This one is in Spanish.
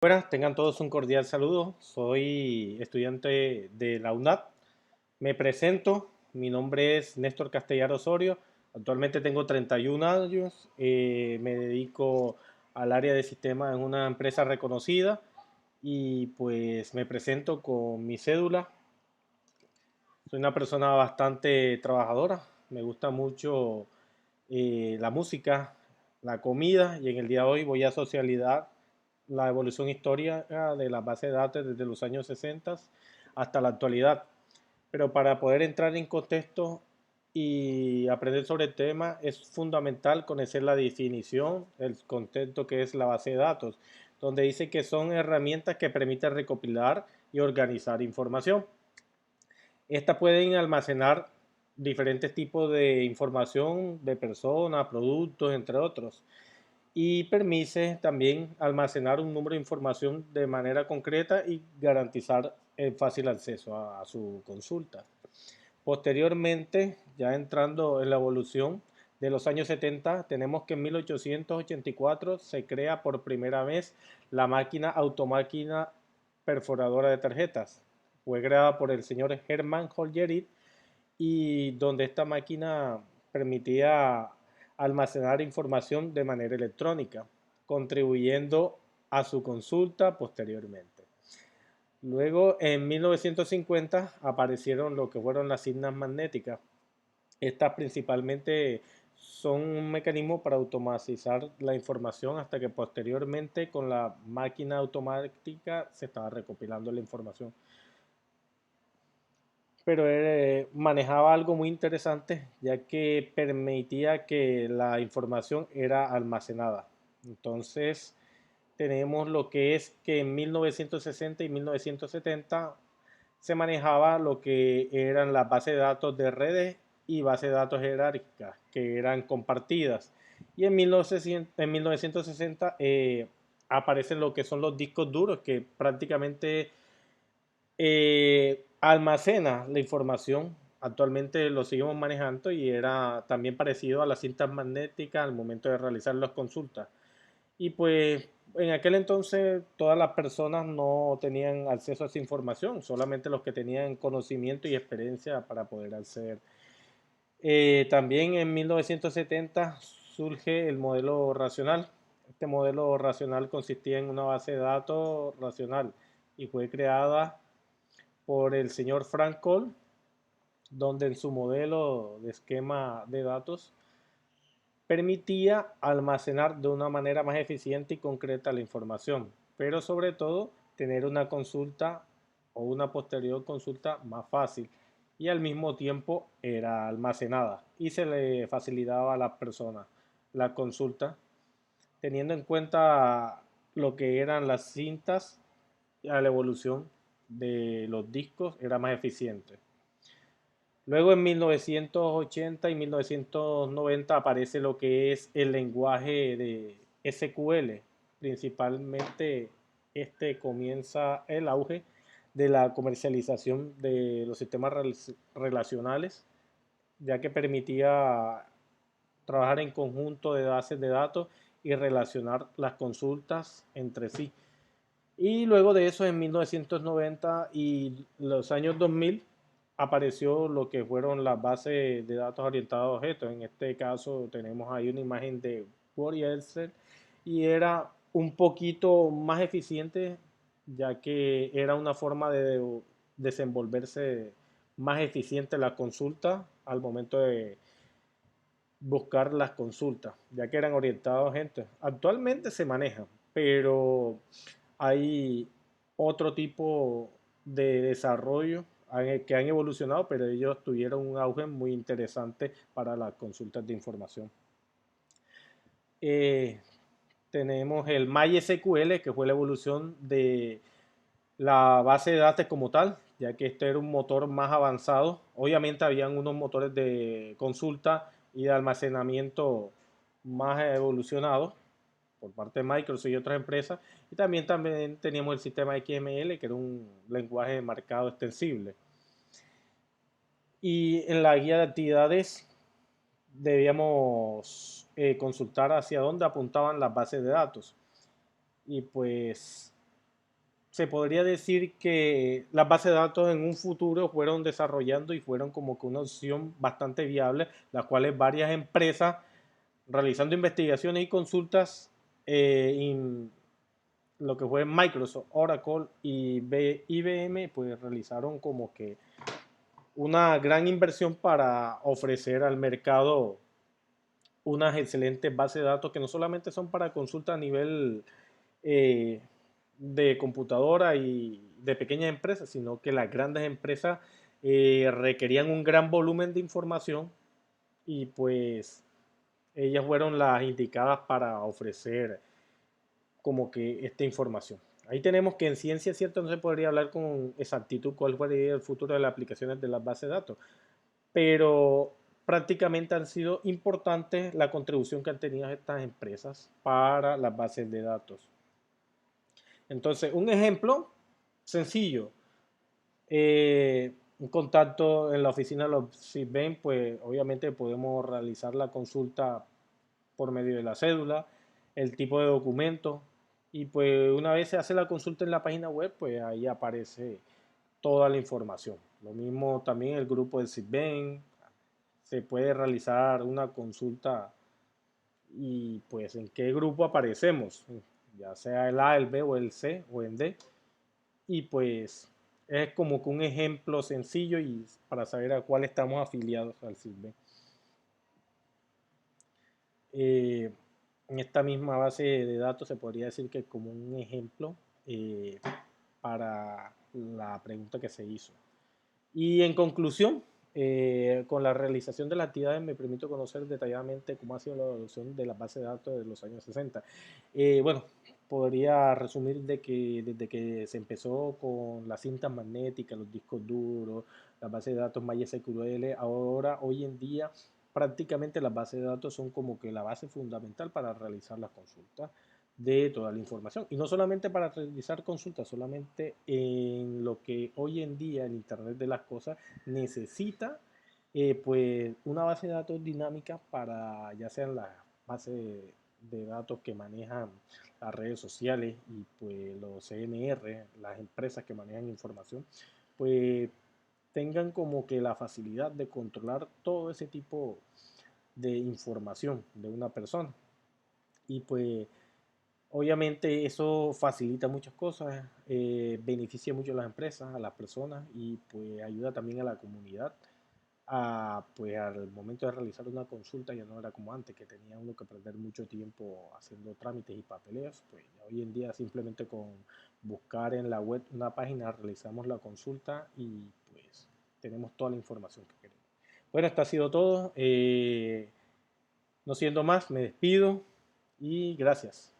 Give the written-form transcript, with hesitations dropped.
Buenas, tengan todos un cordial saludo. Soy estudiante de la UNAD. Me presento, mi nombre es Néstor Castellar Osorio. Actualmente tengo 31 años. Me dedico al área de sistemas en una empresa reconocida y pues me presento con mi cédula. Soy una persona bastante trabajadora. Me gusta mucho la música, la comida y en el día de hoy voy a socializar la evolución histórica de las bases de datos desde los años 60 hasta la actualidad. Pero para poder entrar en contexto y aprender sobre el tema es fundamental conocer la definición, el contexto que es la base de datos, donde dice que son herramientas que permiten recopilar y organizar información. Estas pueden almacenar diferentes tipos de información de personas, productos, entre otros, y permite también almacenar un número de información de manera concreta y garantizar el fácil acceso a su consulta. Posteriormente, ya entrando en la evolución de los años 70, tenemos que en 1884 se crea por primera vez la máquina automáquina perforadora de tarjetas. Fue creada por el señor Hermann Hollerith y donde esta máquina permitía almacenar información de manera electrónica, contribuyendo a su consulta posteriormente. Luego, en 1950, aparecieron lo que fueron las cintas magnéticas. Estas principalmente son un mecanismo para automatizar la información hasta que posteriormente con la máquina automática se estaba recopilando la información. Pero manejaba algo muy interesante, ya que permitía que la información era almacenada. Entonces, tenemos lo que es que en 1960 y 1970 se manejaba lo que eran las bases de datos de redes y bases de datos jerárquicas, que eran compartidas. Y en 1960 aparecen lo que son los discos duros, que prácticamente almacena la información. Actualmente lo seguimos manejando y era también parecido a las cintas magnéticas al momento de realizar las consultas. Y pues en aquel entonces todas las personas no tenían acceso a esa información, solamente los que tenían conocimiento y experiencia para poder acceder. También en 1970 surge el modelo racional. Este modelo racional consistía en una base de datos racional y fue creada por el señor Frank Cole, donde en su modelo de esquema de datos permitía almacenar de una manera más eficiente y concreta la información, pero sobre todo tener una consulta o una posterior consulta más fácil y al mismo tiempo era almacenada y se le facilitaba a las personas la consulta teniendo en cuenta lo que eran las cintas a la evolución de los discos era más eficiente. Luego en 1980 y 1990 aparece lo que es el lenguaje de SQL. Principalmente este comienza el auge de la comercialización de los sistemas relacionales, ya que permitía trabajar en conjunto de bases de datos y relacionar las consultas entre sí. Y luego de eso, en 1990 y los años 2000, apareció lo que fueron las bases de datos orientadas a objetos. En este caso tenemos ahí una imagen de Word y Excel y era un poquito más eficiente ya que era una forma de desenvolverse más eficiente la consulta al momento de buscar las consultas, ya que eran orientados a gente. Actualmente se manejan, pero hay otro tipo de desarrollo que han evolucionado, pero ellos tuvieron un auge muy interesante para las consultas de información. Eh, Tenemos el MySQL, que fue la evolución de la base de datos como tal, ya que este era un motor más avanzado. Obviamente habían unos motores de consulta y de almacenamiento más evolucionados por parte de Microsoft y otras empresas. Y también teníamos el sistema XML, que era un lenguaje de marcado extensible. Y en la guía de actividades debíamos consultar hacia dónde apuntaban las bases de datos. Y pues se podría decir que las bases de datos en un futuro fueron desarrollando y fueron como que una opción bastante viable, las cuales varias empresas realizando investigaciones y consultas, lo que fue Microsoft, Oracle y IBM, pues realizaron como que una gran inversión para ofrecer al mercado unas excelentes bases de datos que no solamente son para consulta a nivel eh, de computadora y de pequeñas empresas, sino que las grandes empresas requerían un gran volumen de información y pues ellas fueron las indicadas para ofrecer como que esta información. Ahí tenemos que en ciencia cierta no se podría hablar con exactitud cuál sería el futuro de las aplicaciones de las bases de datos, pero prácticamente han sido importantes la contribución que han tenido estas empresas para las bases de datos. Entonces, un ejemplo sencillo, un contacto en la oficina de los CISBEN, pues obviamente podemos realizar la consulta por medio de la cédula, el tipo de documento, y pues una vez se hace la consulta en la página web, pues ahí aparece toda la información. Lo mismo también el grupo del CISBEN, se puede realizar una consulta y pues en qué grupo aparecemos, ya sea el A, el B o el C o el D, y pues es como que un ejemplo sencillo y para saber a cuál estamos afiliados al CISBEN. Eh, en esta misma base de datos se podría decir que como un ejemplo para la pregunta que se hizo. Y en conclusión, con la realización de las actividades me permito conocer detalladamente cómo ha sido la evolución de las bases de datos de los años 60. Bueno, podría resumir de que desde que se empezó con las cintas magnéticas, los discos duros, las bases de datos MySQL, ahora, hoy en día, prácticamente las bases de datos son como que la base fundamental para realizar las consultas de toda la información. Y no solamente para realizar consultas, solamente en lo que hoy en día el Internet de las Cosas necesita, pues una base de datos dinámica para ya sean las bases de datos que manejan las redes sociales y pues los CMR, las empresas que manejan información, pues tengan como que la facilidad de controlar todo ese tipo de información de una persona. Y pues obviamente eso facilita muchas cosas, beneficia mucho a las empresas, a las personas y pues ayuda también a la comunidad a, pues al momento de realizar una consulta ya no era como antes, que tenía uno que perder mucho tiempo haciendo trámites y papeleos, pues hoy en día simplemente con buscar en la web una página realizamos la consulta y pues tenemos toda la información que queremos. Bueno, esto ha sido todo. No siendo más, me despido y gracias.